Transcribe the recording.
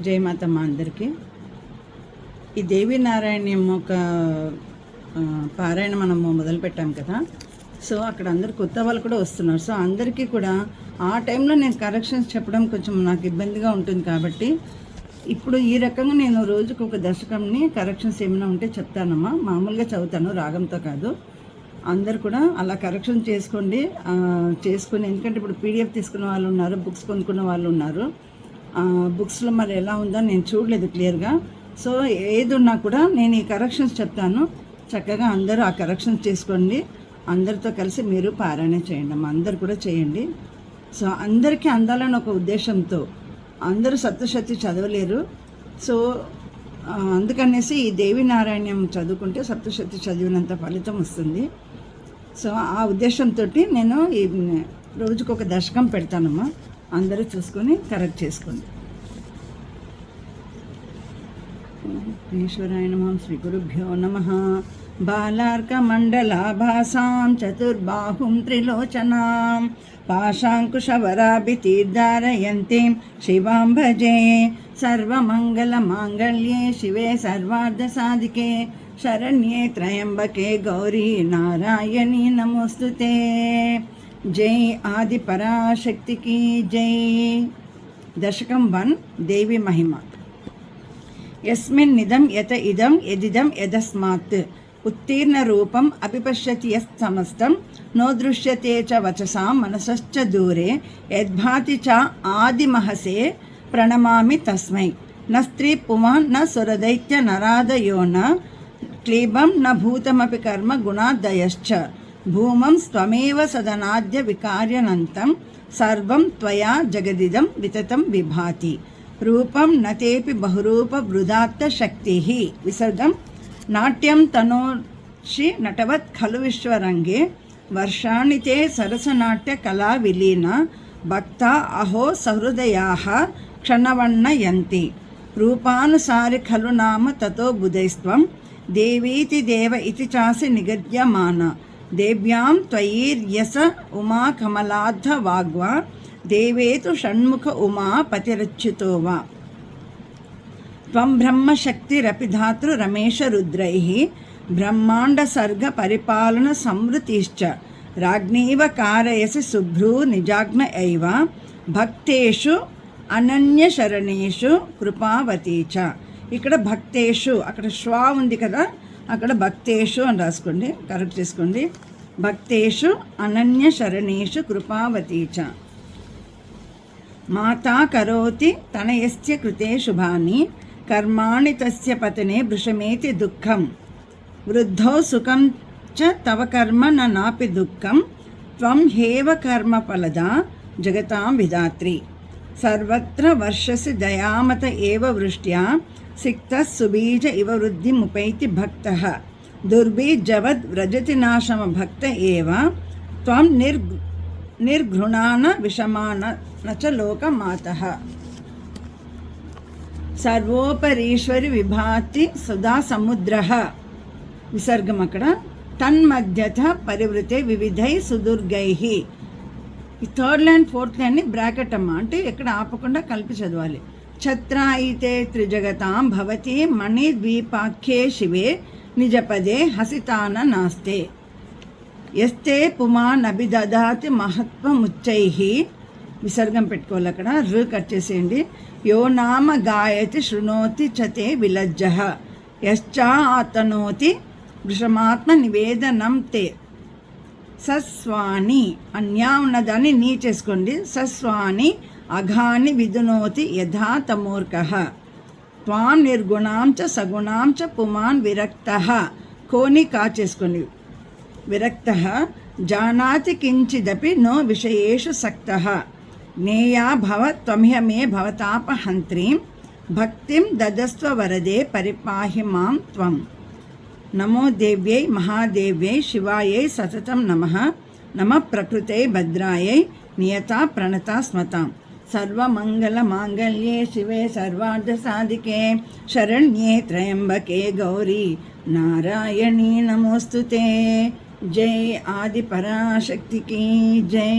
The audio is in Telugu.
జై మాతమ్మ అందరికీ. ఈ దేవి నారాయణ్యం ఒక పారాయణ మనము మొదలుపెట్టాం కదా. సో అక్కడ అందరు కొత్త వాళ్ళు కూడా వస్తున్నారు. సో అందరికీ కూడా ఆ టైంలో నేను కరెక్షన్స్ చెప్పడం కొంచెం నాకు ఇబ్బందిగా ఉంటుంది కాబట్టి ఇప్పుడు ఈ రకంగా నేను రోజుకు ఒక దశకంని కరెక్షన్స్ ఏమైనా ఉంటే చెప్తానమ్మా. మామూలుగా చదువుతాను, రాగంతో కాదు. అందరు కూడా అలా కరెక్షన్ చేసుకుని, ఎందుకంటే ఇప్పుడు పీడిఎఫ్ తీసుకున్న వాళ్ళు ఉన్నారు, బుక్స్ కొనుక్కున్న వాళ్ళు ఉన్నారు. బుక్స్లో మరి ఎలా ఉందో నేను చూడలేదు క్లియర్గా. సో ఏది ఉన్నా కూడా నేను ఈ కరెక్షన్స్ చెప్తాను, చక్కగా అందరూ ఆ కరెక్షన్స్ చేసుకోండి. అందరితో కలిసి మీరు పారాయణ చేయండి అమ్మా, అందరు కూడా చేయండి. సో అందరికీ అందాలని ఒక ఉద్దేశంతో, అందరూ సప్తశతి చదవలేరు. సో అందుకనేసి ఈ దేవి నారాయణ్యం చదువుకుంటే సప్తశతి చదివినంత ఫలితం వస్తుంది. సో ఆ ఉద్దేశంతో నేను ఈ రోజుకు ఒక దశకం పెడతానమ్మా, అందరూ చూసుకొని కరెక్ట్ చేసుకోండి. ఈశ్వరాయ నమః. శ్రీ గురుభ్యో నమః. బాలార్కమండలాభాసాం చతుర్బాహుం త్రిలోచనాం పాశాంకుశవరాభితీర్ధారయంతీం శివాం భజే. సర్వమంగళమాంగళ్యే శివే సర్వార్థసాధికే శరణ్యే త్రయంబకే గౌరీ నారాయణీ నమోస్తుతే. జై ఆది పరాశక్తికి జై. దశకం 1 దేవి మహిమ. యస్మిన్నిదం యత ఇదం యదిదం యదస్మాత్ ఉత్తీర్ణ రూపం అపిపశ్యతి యస్తమస్తం నోదృశ్యతే చ వచసాం మనసశ్చ దూరే యద్భాతి చ ఆదిమహసే ప్రణమామి తస్మై. న స్త్రీ పుమాన్ న సురదైత్య నరాదయో న క్లీబం న భూతమపి కర్మ గుణాదయశ్చ భూమం స్త్వమేవ సదనాద్య వికార్యనంతం సర్వం త్వయా జగదిదం వితతం విభాతి. రూపం నతేపి బహురూప వృధాత్త శక్తి. విసర్గం. నాట్యం తనోషి నటవత్ ఖలు విశ్వరంగే వర్షాణి తే సరసనాట్య కళా విలీన భక్తా అహో సహృదయాః క్షణవన్నయంతి. రూపానుసారి ఖలు నామ తతో బుధైస్త్వం దేవీతి దేవ ఇతి చాసి నిగద్యమాన. దేవ్యాం త్వయీర్యస ఉమా కమలాద్ధ వాగ్వా దేవేతు షణ్ముఖ ఉమా పతిరచ్యుతో వా. త్వం బ్రహ్మశక్తిరపి ధాతృ రమేశ రుద్రైః బ్రహ్మాండ సర్గ పరిపాలన సంవృతిశ్చ రాజ్ఞీవ కారయసి శుభ్రూ నిజాజ్ఞ ఐవ భక్తేషు అనన్యశరణేషు కృపావతీ చ. ఇక్కడ భక్తేషు, అక్కడ శ్వా ఉంది కదా, అక్కడ భక్తేషు అని రాసుకోండి, కరెక్ట్ చేసుకోండి. భక్తేషు అనన్యశరణేషు కృపావతీ చ. మాతా కరోతి తనయస్య కృతే శుభాని కర్మాణి తస్య పతనే వృషమేతి దుఃఖం. వృద్ధో సుఖం చ తవ కర్మ నాపి దుఃఖం త్వం హేవ కర్మ ఫలదా జగతాం విధాత్రి. సర్వత్ర వర్షసి దయామత ఏవ వృష్ట్యా సిక్తః సుబీజ ఇవ వృద్ధిముపైతి భక్తః దుర్బీజవద్ వ్రజతి నాశమ భక్త ఏవ త్వం నిర్ఘృణాన విషమాన చ లోకమాతః. సర్వోపరీశ్వరి విభాతి సుధా సముద్రః. విసర్గం అక్కడ. తన్మధ్యత పరివృతే వివిధై సుదుర్గైః. ఈ థర్డ్ లైన్ ఫోర్త్ లైన్ని బ్రాకెట్ అమ్మ, అంటే ఎక్కడ ఆపకుండా కలిపి చదవాలి. ఛత్రాయితే త్రిజగతాం భవతి మణిద్వీపాఖ్యే శివే నిజపదే హసితాన నాస్తే. యస్తే పుమానభిదధాతి మహత్వముచ్చైః. విసర్గం పెట్టుకోవాలి అక్కడ, రు కట్ చేసేయండి. యో నామ గాయతి శృణోతి చతే విలజ్జః యశ్చా ఆతనోతి వృషమాత్మ నివేదనం తే. సస్వాని అన్యా ఉన్నదాన్ని నీ చేసుకోండి. సస్వాని అఘాని విదునోతి యథా తమూర్ఖః త్వాం నిర్గుణాం చ సగుణాం చ పుమాన్ విరక్తః. కోని కా చేసుకోండి. విరక్తః జానాతి కించిదపి నో విషయేషు సక్తః. జ్ఞేయా భవ త్వమిహ మే భవతాపహంత్రీం భక్తిం దదస్వ వరదే పరిపాహి మాం త్వం. నమో దేవ్యై మహాదేవ్యై శివాయై సతతం నమః. నమః ప్రకృతై భద్రాయై నియతా ప్రణతా స్మతాం. సర్వమంగళమాంగళ్యే శివే సర్వార్థసాధికే శరణ్యే త్రయంబకే గౌరీ నారాయణీ నమోస్తుతే. జై ఆది పరాశక్తికి జై.